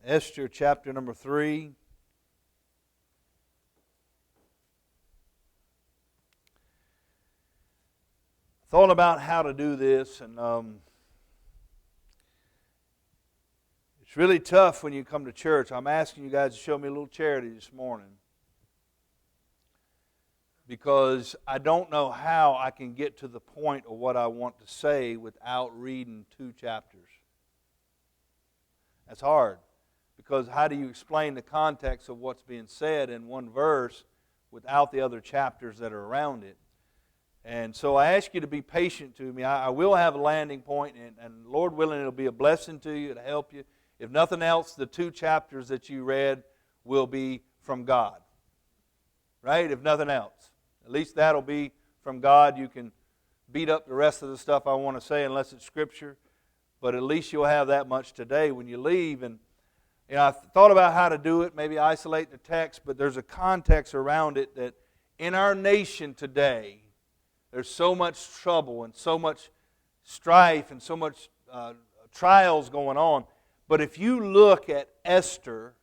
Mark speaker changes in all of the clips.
Speaker 1: Esther chapter number 3. Thought about how to do this, and it's really tough when you come to church. I'm asking you guys to show me a little charity this morning because I don't know how I can get to the point of what I want to say without reading 2 chapters. That's hard, because how do you explain the context of what's being said in one verse without the other chapters that are around it? And so I ask you to be patient to me. I will have a landing point, and Lord willing, it'll be a blessing to you, it'll help you. If nothing else, the 2 chapters that you read will be from God. Right? If nothing else. At least that'll be from God. You can beat up the rest of the stuff I want to say unless it's Scripture. But at least you'll have that much today when you leave. And I thought about how to do it, maybe isolate the text, but there's a context around it that in our nation today, there's so much trouble and so much strife and so much trials going on. But if you look at Esther,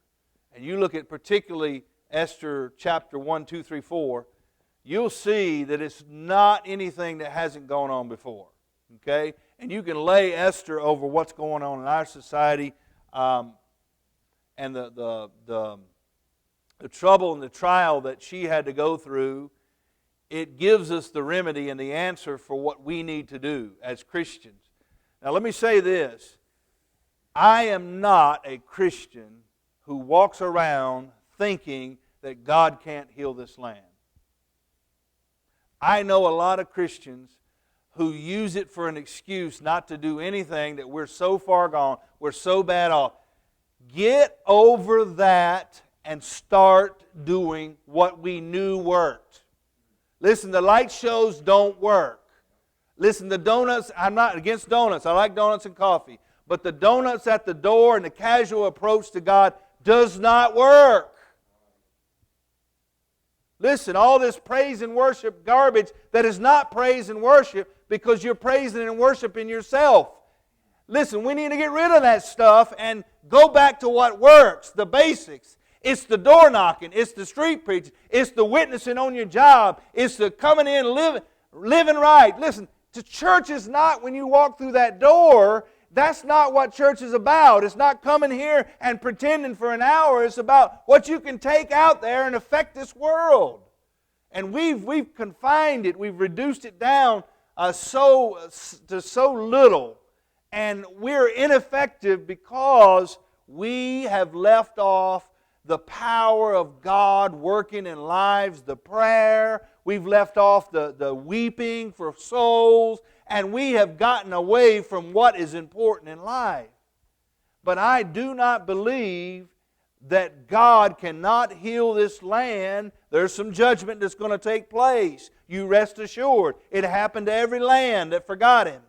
Speaker 1: and you look at particularly Esther chapter 1, 2, 3, 4, you'll see that it's not anything that hasn't gone on before. Okay? And you can lay Esther over what's going on in our society and the trouble and the trial that she had to go through. It gives us the remedy and the answer for what we need to do as Christians. Now let me say this. I am not a Christian who walks around thinking that God can't heal this land. I know a lot of Christians who use it for an excuse not to do anything, that we're so far gone, we're so bad off. Get over that and start doing what we knew worked. Listen, the light shows don't work. Listen, the donuts, I'm not against donuts. I like donuts and coffee. But the donuts at the door and the casual approach to God does not work. Listen, all this praise and worship garbage that is not praise and worship because you're praising and worshiping yourself. Listen, we need to get rid of that stuff and go back to what works, the basics. It's the door knocking, it's the street preaching, it's the witnessing on your job, it's the coming in living right. Listen, the church is not when you walk through that door. That's not what church is about. It's not coming here and pretending for an hour. It's about what you can take out there and affect this world. And we've confined it. We've reduced it down to so little. And we're ineffective because we have left off the power of God working in lives, the prayer. We've left off the weeping for souls. And we have gotten away from what is important in life. But I do not believe that God cannot heal this land. There's some judgment that's going to take place. You rest assured. It happened to every land that forgot Him.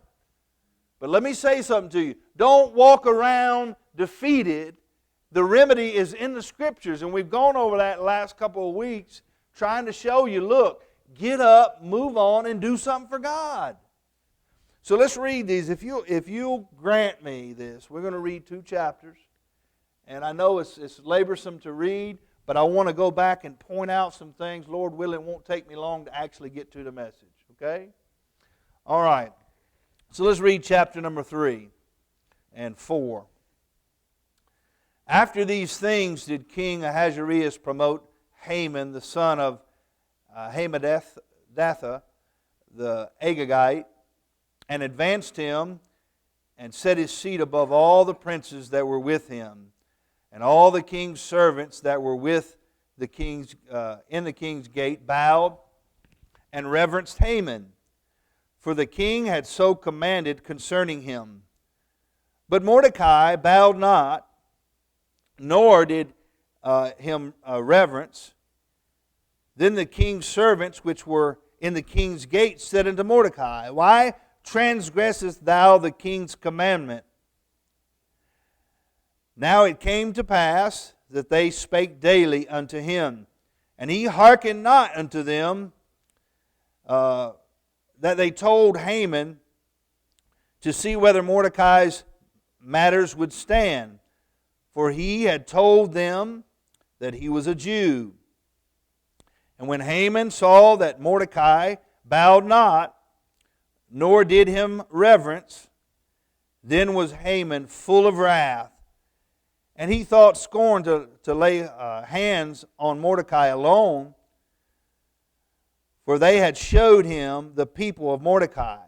Speaker 1: But let me say something to you. Don't walk around defeated. The remedy is in the Scriptures. And we've gone over that last couple of weeks trying to show you, look, get up, move on, and do something for God. So let's read these. If you'll grant me this, we're going to read 2 chapters. And I know it's laborsome to read, but I want to go back and point out some things. Lord willing, it won't take me long to actually get to the message. Okay? All right. So let's read chapter number 3 and 4. After these things did King Ahasuerus promote Haman, the son of Hammedatha, the Agagite, and advanced him and set his seat above all the princes that were with him. And all the king's servants that were with the king's in the king's gate bowed and reverenced Haman, for the king had so commanded concerning him. But Mordecai bowed not, nor did him reverence. Then the king's servants which were in the king's gate said unto Mordecai, Why transgressest thou the king's commandment? Now it came to pass that they spake daily unto him, and he hearkened not unto them, that they told Haman to see whether Mordecai's matters would stand. for he had told them that he was a Jew. And when Haman saw that Mordecai bowed not, nor did him reverence, then was Haman full of wrath. And he thought scorn to lay hands on Mordecai alone, for they had showed him the people of Mordecai.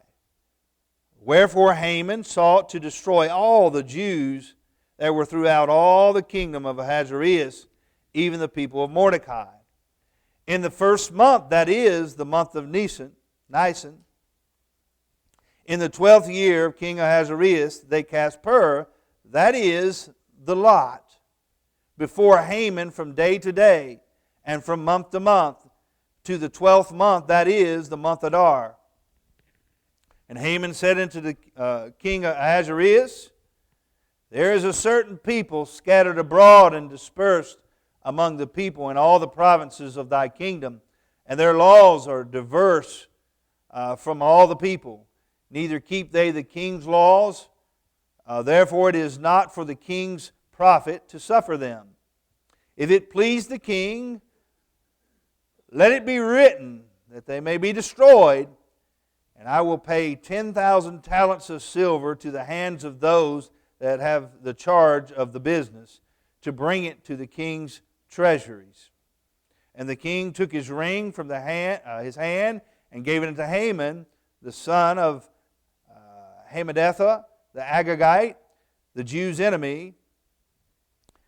Speaker 1: Wherefore Haman sought to destroy all the Jews that were throughout all the kingdom of Ahasuerus, even the people of Mordecai. In the first month, that is, the month of Nisan, in the 12th year of King Ahasuerus, they cast pur, that is, the lot, before Haman from day to day, and from month to month, to the 12th month, that is, the month Adar. And Haman said unto the king Ahasuerus, there is a certain people scattered abroad and dispersed among the people in all the provinces of thy kingdom, and their laws are diverse from all the people. Neither keep they the king's laws, therefore it is not for the king's profit to suffer them. If it please the king, let it be written that they may be destroyed, and I will pay 10,000 talents of silver to the hands of those that have the charge of the business, to bring it to the king's treasuries. And the king took his ring from his hand and gave it unto Haman, the son of Hammedatha, the Agagite, the Jews' enemy.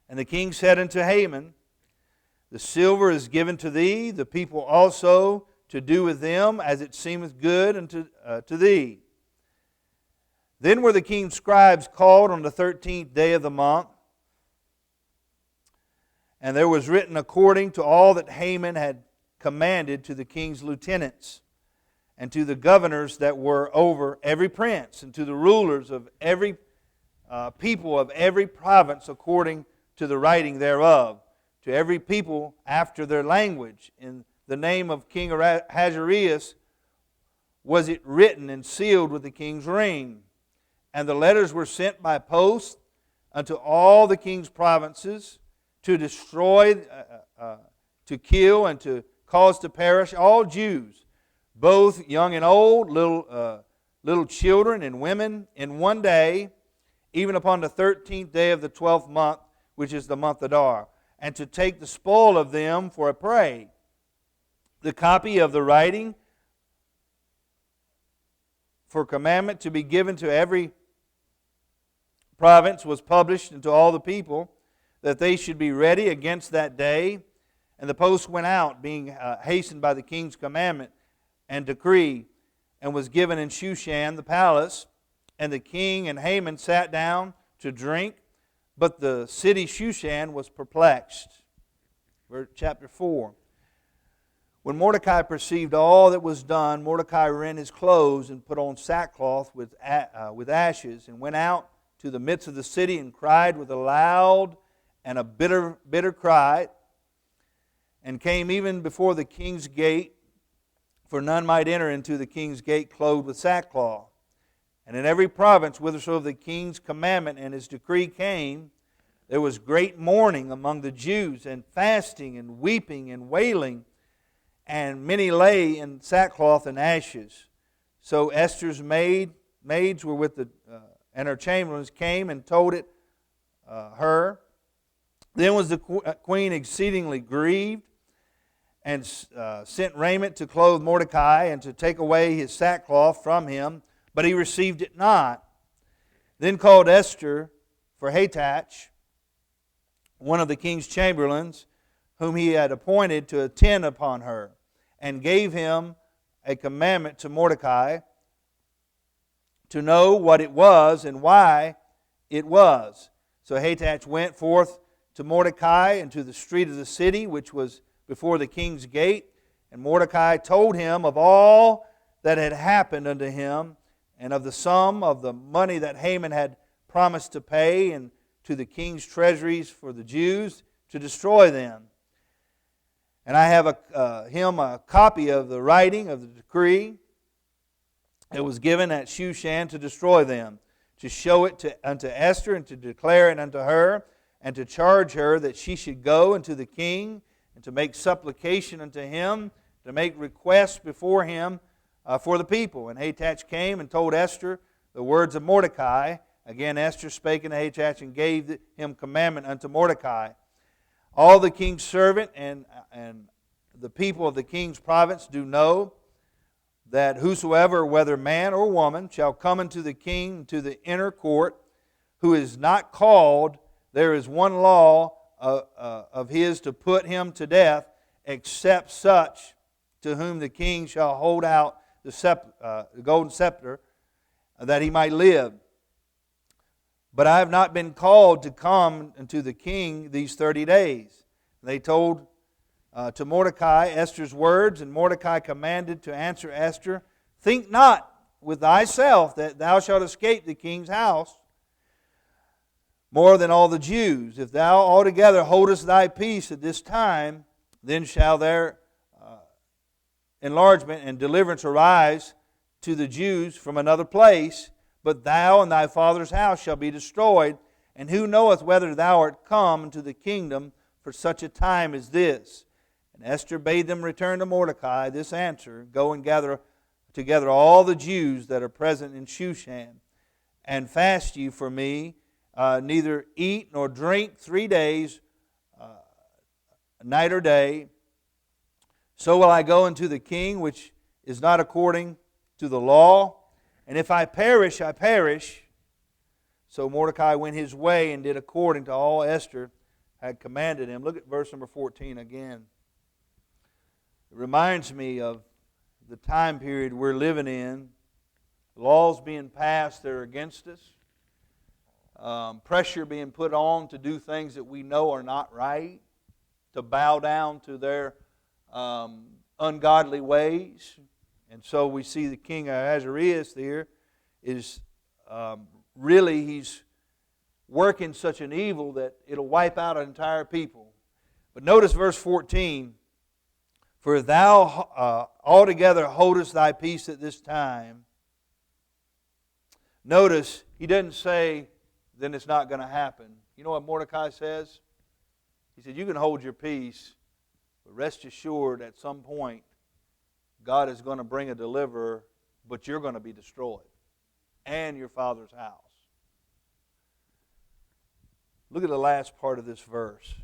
Speaker 1: And the king said unto Haman, the silver is given to thee, the people also to do with them as it seemeth good unto to thee. Then were the king's scribes called on the 13th day of the month, and there was written according to all that Haman had commanded to the king's lieutenants, and to the governors that were over every prince, and to the rulers of every people of every province according to the writing thereof, to every people after their language. In the name of King Ahasuerus was it written and sealed with the king's ring. And the letters were sent by post unto all the king's provinces, to destroy, to kill, and to cause to perish all Jews, both young and old, little children and women, in one day, even upon the 13th day of the 12th month, which is the month Adar, and to take the spoil of them for a prey. The copy of the writing for commandment to be given to every province was published unto all the people, that they should be ready against that day. And the post went out, being hastened by the king's commandment and decree, and was given in Shushan the palace. And the king and Haman sat down to drink, but the city Shushan was perplexed. Chapter 4. When Mordecai perceived all that was done, Mordecai rent his clothes and put on sackcloth with ashes, and went out to the midst of the city and cried with a loud and a bitter cry, and came even before the king's gate, for none might enter into the king's gate clothed with sackcloth. And in every province whithersoever the king's commandment and his decree came, there was great mourning among the Jews, and fasting and weeping and wailing, and many lay in sackcloth and ashes. So Esther's maids were with and her chamberlains came and told it her. Then was the queen exceedingly grieved, and sent raiment to clothe Mordecai, and to take away his sackcloth from him, but he received it not. Then called Esther for Hatach, one of the king's chamberlains, whom he had appointed to attend upon her, and gave him a commandment to Mordecai to know what it was and why it was. So Hatach went forth to Mordecai into the street of the city, which was before the king's gate. And Mordecai told him of all that had happened unto him, and of the sum of the money that Haman had promised to pay, and to the king's treasuries for the Jews to destroy them. And I have him a copy of the writing of the decree that was given at Shushan to destroy them, to show it unto Esther, and to declare it unto her, and to charge her that she should go unto the king, and to make supplication unto him, to make requests before him for the people. And Hathach came and told Esther the words of Mordecai. Again, Esther spake unto Hathach and gave him commandment unto Mordecai. All the king's servant and the people of the king's province do know that whosoever, whether man or woman, shall come unto the king to the inner court, who is not called, there is one law of his to put him to death, except such to whom the king shall hold out the golden scepter, that he might live. But I have not been called to come unto the king these 30 days. They told to Mordecai Esther's words, and Mordecai commanded to answer Esther, think not with thyself that thou shalt escape the king's house more than all the Jews. If thou altogether holdest thy peace at this time, then shall there enlargement and deliverance arise to the Jews from another place, but thou and thy father's house shall be destroyed. And who knoweth whether thou art come into the kingdom for such a time as this? And Esther bade them return to Mordecai this answer, go and gather together all the Jews that are present in Shushan, and fast ye for me, neither eat nor drink 3 days, night or day. So will I go unto the king, which is not according to the law. And if I perish, I perish. So Mordecai went his way and did according to all Esther had commanded him. Look at verse number 14 again. It reminds me of the time period we're living in. Laws being passed that are against us. Pressure being put on to do things that we know are not right. To bow down to their ungodly ways. And so we see the king of Ahasuerus there is really, he's working such an evil that it'll wipe out an entire people. But notice verse 14. For thou altogether holdest thy peace at this time. Notice, he doesn't say, then it's not going to happen. You know what Mordecai says? He said, you can hold your peace, but rest assured at some point, God is going to bring a deliverer, but you're going to be destroyed. And your father's house. Look at the last part of this verse.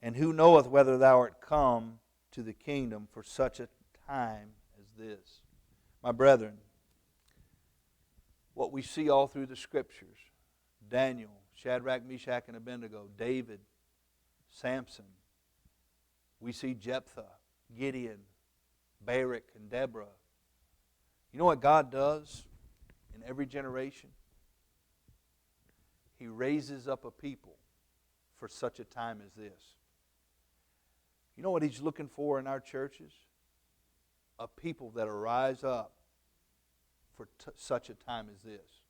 Speaker 1: And who knoweth whether thou art come to the kingdom for such a time as this? My brethren, what we see all through the Scriptures, Daniel, Shadrach, Meshach, and Abednego, David, Samson, we see Jephthah, Gideon, Barak, and Deborah. You know what God does in every generation? He raises up a people for such a time as this. You know what He's looking for in our churches? A people that rise up for such a time as this.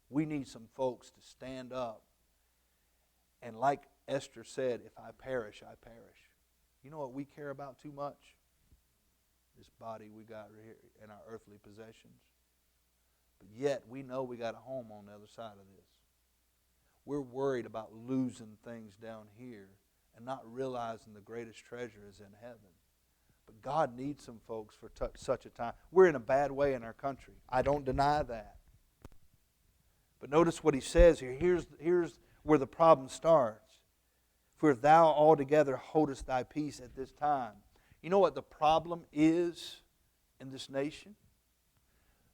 Speaker 1: We need some folks to stand up. And like Esther said, if I perish, I perish. You know what we care about too much? This body we got right here and our earthly possessions. But yet we know we got a home on the other side of this. We're worried about losing things down here and not realizing the greatest treasure is in heaven. But God needs some folks for such a time. We're in a bad way in our country. I don't deny that. But notice what he says here. Here's where the problem starts. For if thou altogether holdest thy peace at this time. You know what the problem is in this nation?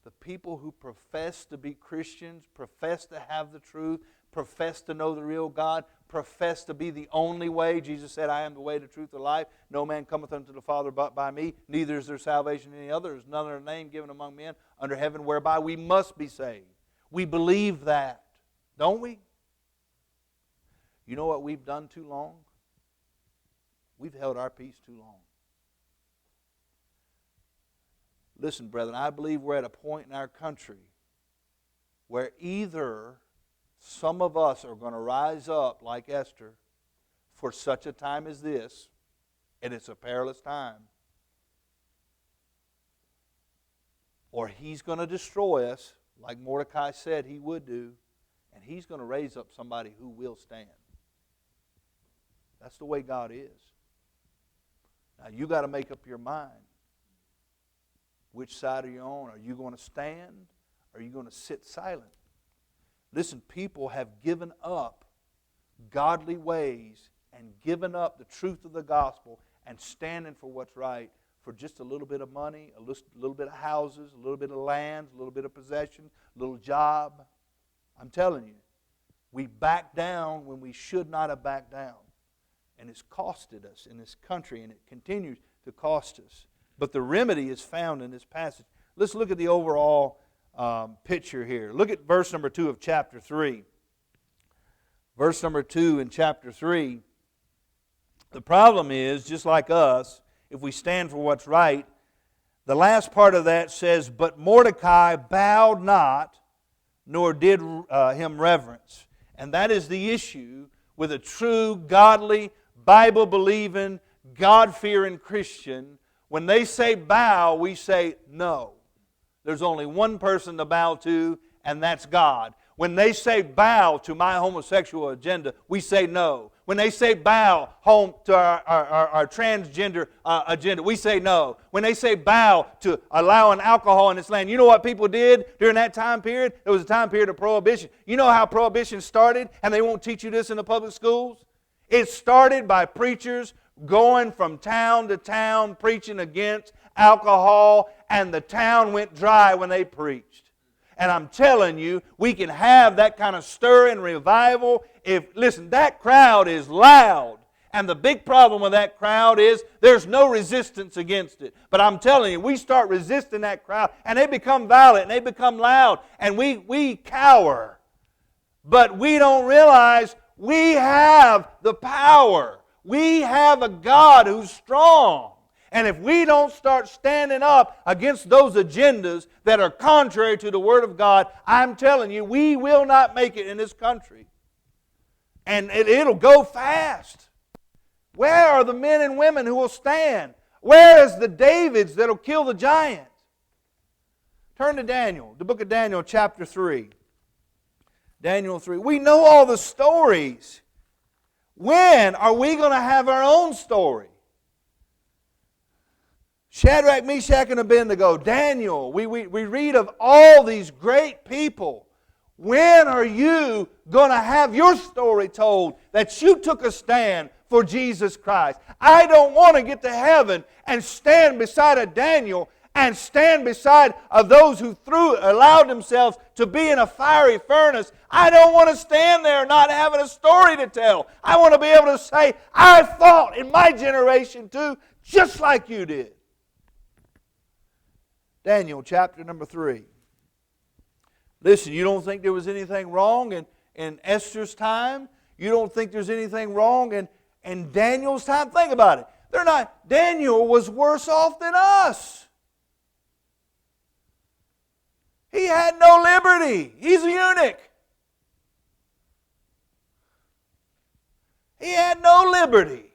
Speaker 1: The people who profess to be Christians, profess to have the truth, profess to know the real God, profess to be the only way. Jesus said, I am the way, the truth, the life. No man cometh unto the Father but by me. Neither is there salvation in any other. There is none other name given among men under heaven whereby we must be saved. We believe that, don't we? You know what we've done too long? We've held our peace too long. Listen, brethren, I believe we're at a point in our country where either some of us are going to rise up like Esther for such a time as this, and it's a perilous time, or He's going to destroy us like Mordecai said He would do, and He's going to raise up somebody who will stand. That's the way God is. Now you got to make up your mind. Which side are you on? Are you going to stand? Or are you going to sit silent? Listen, people have given up godly ways and given up the truth of the gospel and standing for what's right for just a little bit of money, a little bit of houses, a little bit of land, a little bit of possession, a little job. I'm telling you, we back down when we should not have backed down. And it's costed us in this country, and it continues to cost us. But the remedy is found in this passage. Let's look at the overall picture here. Look at verse number 2 of chapter 3. Verse number 2 in chapter 3. The problem is, just like us, if we stand for what's right, the last part of that says, "But Mordecai bowed not, nor did him reverence." And that is the issue with a true, godly, Bible-believing, God-fearing Christian. When they say bow, we say no. There's only one person to bow to, and that's God. When they say bow to my homosexual agenda, we say no. When they say bow home to our transgender agenda, we say no. When they say bow to allowing alcohol in this land, you know what people did during that time period? It was a time period of prohibition. You know how prohibition started, and they won't teach you this in the public schools? It started by preachers going from town to town preaching against alcohol, and the town went dry when they preached. And I'm telling you, we can have that kind of stir and revival if, listen, that crowd is loud. And the big problem with that crowd is there's no resistance against it. But I'm telling you, we start resisting that crowd, and they become violent, and they become loud, and we cower. But we don't realize we have the power. We have a God who's strong. And if we don't start standing up against those agendas that are contrary to the Word of God, I'm telling you, we will not make it in this country. And it'll go fast. Where are the men and women who will stand? Where is the Davids that will kill the giant? Turn to Daniel, the book of Daniel, chapter 3. Daniel 3. We know all the stories. When are we going to have our own story? Shadrach, Meshach, and Abednego, Daniel, we read of all these great people. When are you going to have your story told that you took a stand for Jesus Christ? I don't want to get to heaven and stand beside a Daniel and stand beside of those who allowed themselves to be in a fiery furnace. I don't want to stand there not having a story to tell. I want to be able to say, I fought in my generation too, just like you did. Daniel chapter number 3. Listen, you don't think there was anything wrong in Esther's time? You don't think there's anything wrong in Daniel's time? Think about it. Daniel was worse off than us. He had no liberty. He's a eunuch. He had no liberty.